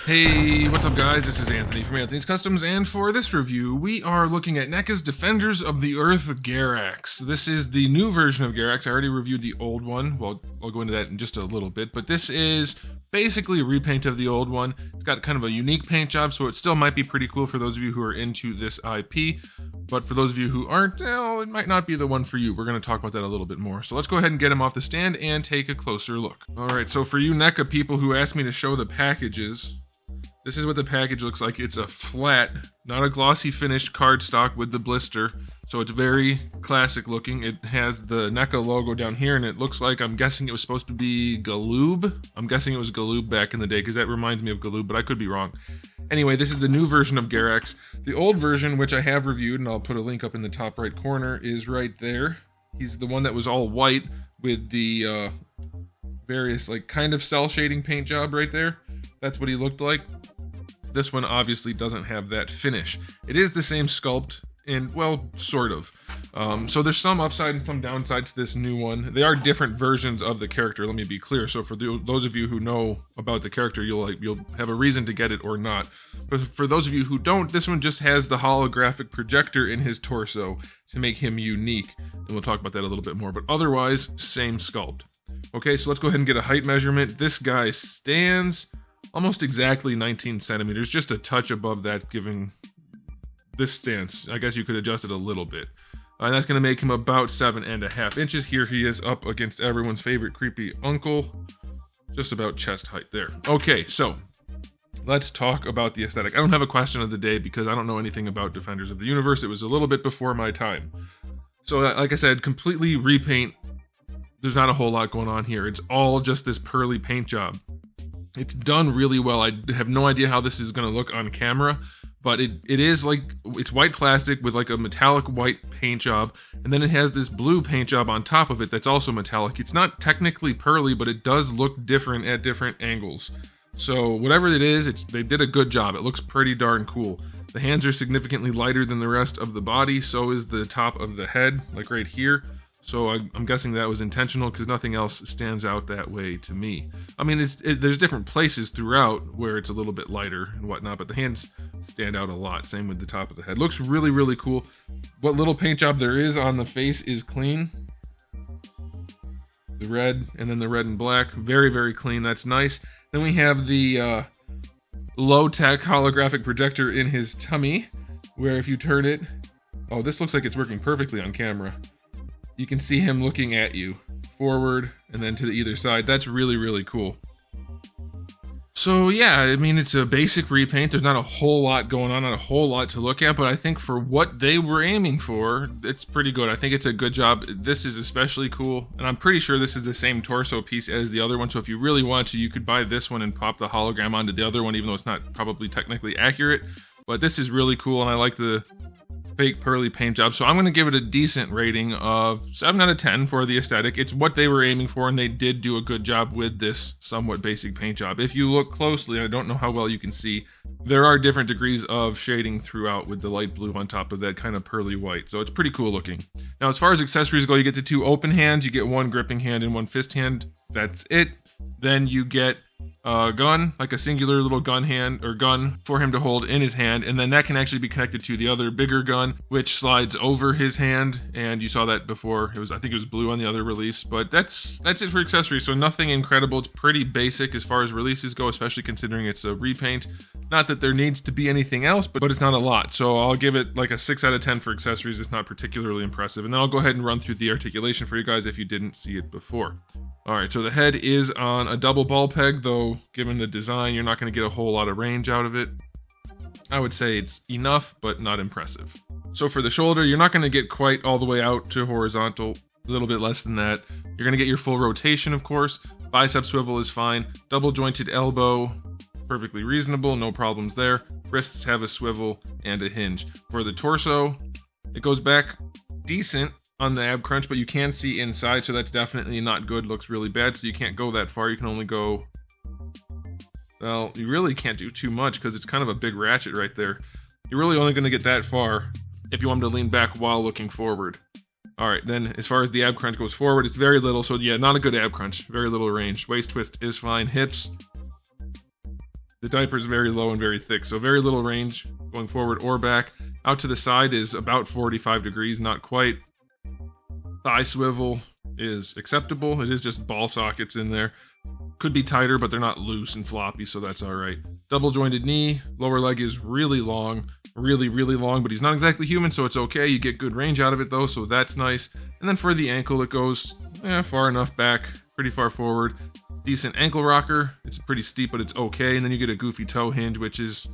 Hey, what's up guys? This is Anthony from Anthony's Customs, and for this review, we are looking at NECA's Defenders of the Earth GARAX. This is the new version of GARAX. I already reviewed the old one. Well, I'll go into that in just a little bit, but this is basically a repaint of the old one. It's got kind of a unique paint job, so it still might be pretty cool for those of you who are into this IP. But for those of you who aren't, well, it might not be the one for you. We're going to talk about that a little bit more. So let's go ahead and get him off the stand and take a closer look. All right, so for you NECA people who asked me to show the packages, this is what the package looks like. It's a flat, not a glossy finished cardstock with the blister. So it's very classic looking. It has the NECA logo down here, and it looks like, I'm guessing it was supposed to be Galoob. I'm guessing it was Galoob back in the day, because that reminds me of Galoob, but I could be wrong. Anyway, this is the new version of GARAX. The old version, which I have reviewed, and I'll put a link up in the top right corner, is right there. He's the one that was all white with the various like kind of cell shading paint job right there. That's what he looked like. This one obviously doesn't have that finish. It is the same sculpt, and well, sort of. So there's some upside and some downside to this new one. They are different versions of the character, let me be clear. So for those of you who know about the character, you'll have a reason to get it or not. But for those of you who don't, this one just has the holographic projector in his torso to make him unique. And we'll talk about that a little bit more, but otherwise, same sculpt. Okay, so let's go ahead and get a height measurement. This guy stands almost exactly 19 centimeters, just a touch above that, giving this stance. I guess you could adjust it a little bit. And that's going to make him about 7.5 inches. Here he is up against everyone's favorite creepy uncle. Just about chest height there. Okay, so let's talk about the aesthetic. I don't have a question of the day because I don't know anything about Defenders of the Universe. It was a little bit before my time. So like I said, completely repaint. There's not a whole lot going on here. It's all just this pearly paint job. It's done really well. I have no idea how this is going to look on camera, but it is like, it's white plastic with like a metallic white paint job, and then it has this blue paint job on top of it that's also metallic. It's not technically pearly, but it does look different at different angles. So whatever it is, they did a good job. It looks pretty darn cool. The hands are significantly lighter than the rest of the body, so is the top of the head, like right here. So I'm guessing that was intentional because nothing else stands out that way to me. I mean, there's different places throughout where it's a little bit lighter and whatnot, but the hands stand out a lot. Same with the top of the head. Looks really, really cool. What little paint job there is on the face is clean. The red and then the red and black. Very, very clean. That's nice. Then we have the low-tech holographic projector in his tummy, where if you turn it... Oh, this looks like it's working perfectly on camera. You can see him looking at you, forward and then to the either side. That's really, really cool. So yeah, I mean, it's a basic repaint. There's not a whole lot going on, not a whole lot to look at, but I think for what they were aiming for, it's pretty good. I think it's a good job. This is especially cool, and I'm pretty sure this is the same torso piece as the other one, so if you really want to, you could buy this one and pop the hologram onto the other one, even though it's not probably technically accurate. But this is really cool, and I like the fake pearly paint job, so I'm going to give it a decent rating of 7 out of 10 for the aesthetic. It's what they were aiming for, and they did do a good job with this somewhat basic paint job. If you look closely, I don't know how well you can see, there are different degrees of shading throughout with the light blue on top of that kind of pearly white, so it's pretty cool looking. Now, as far as accessories go, you get the 2 open hands, you get 1 gripping hand and 1 fist hand. That's it. Then you get a gun, like a singular little gun hand or gun for him to hold in his hand, and then that can actually be connected to the other bigger gun, which slides over his hand. And you saw that before. I think it was blue on the other release, but that's it for accessories. So nothing incredible. It's pretty basic as far as releases go, especially considering it's a repaint. Not that there needs to be anything else, but it's not a lot. So I'll give it like a 6 out of 10 for accessories. It's not particularly impressive. And then I'll go ahead and run through the articulation for you guys if you didn't see it before. All right, so the head is on a double ball peg, though given the design, you're not going to get a whole lot of range out of it. I would say it's enough, but not impressive. So for the shoulder, you're not going to get quite all the way out to horizontal, a little bit less than that. You're going to get your full rotation, of course. Bicep swivel is fine. Double jointed elbow, perfectly reasonable, no problems there. Wrists have a swivel and a hinge. For the torso, it goes back decent on the ab crunch, but you can see inside, so that's definitely not good. Looks really bad, so you can't go that far. You can only go, well, you really can't do too much because it's kind of a big ratchet right there. You're really only going to get that far if you want him to lean back while looking forward. All right, then as far as the ab crunch goes forward, it's very little, so yeah, not a good ab crunch. Very little range. Waist twist is fine. Hips, The diaper is very low and very thick, so very little range going forward or back. Out to the side is about 45 degrees, not quite. Thigh swivel is acceptable. It is just ball sockets in there. Could be tighter, but they're not loose and floppy, so that's all right. Double jointed knee. Lower leg is really long, really long, but he's not exactly human, so it's okay. You get good range out of it though, so that's nice. And then for the ankle, it goes far enough back, pretty far forward. Decent ankle rocker. It's pretty steep, but it's okay. And then you get a goofy toe hinge, which is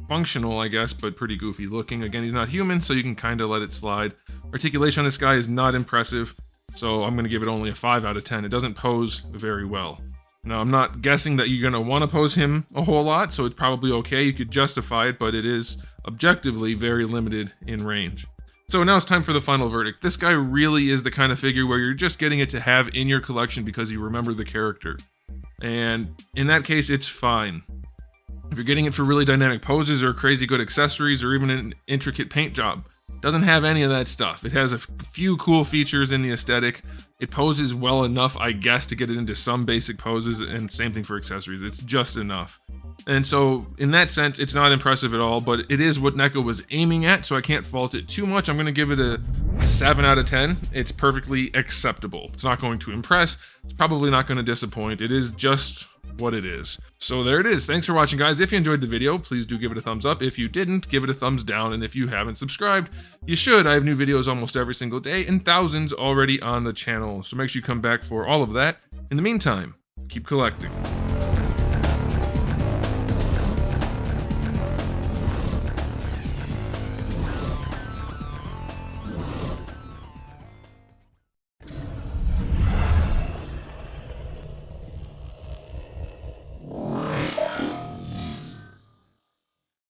functional, I guess, but pretty goofy looking. Again, he's not human, so you can kind of let it slide. Articulation on this guy is not impressive, so I'm going to give it only a 5 out of 10. It doesn't pose very well. Now, I'm not guessing that you're going to want to pose him a whole lot, so it's probably okay. You could justify it, but it is objectively very limited in range. So now it's time for the final verdict. This guy really is the kind of figure where you're just getting it to have in your collection because you remember the character. And in that case, it's fine. If you're getting it for really dynamic poses or crazy good accessories or even an intricate paint job, doesn't have any of that stuff. It has a few cool features in the aesthetic. It poses well enough, I guess, to get it into some basic poses, and same thing for accessories. It's just enough. And so in that sense, it's not impressive at all, but it is what NECA was aiming at, so I can't fault it too much. I'm going to give it a 7 out of 10. It's perfectly acceptable. It's not going to impress. It's probably not going to disappoint. It is just what it is. So there it is. Thanks for watching, guys. If you enjoyed the video, please do give it a thumbs up. If you didn't, give it a thumbs down. And if you haven't subscribed, you should. I have new videos almost every single day and thousands already on the channel. So make sure you come back for all of that. In the meantime, keep collecting.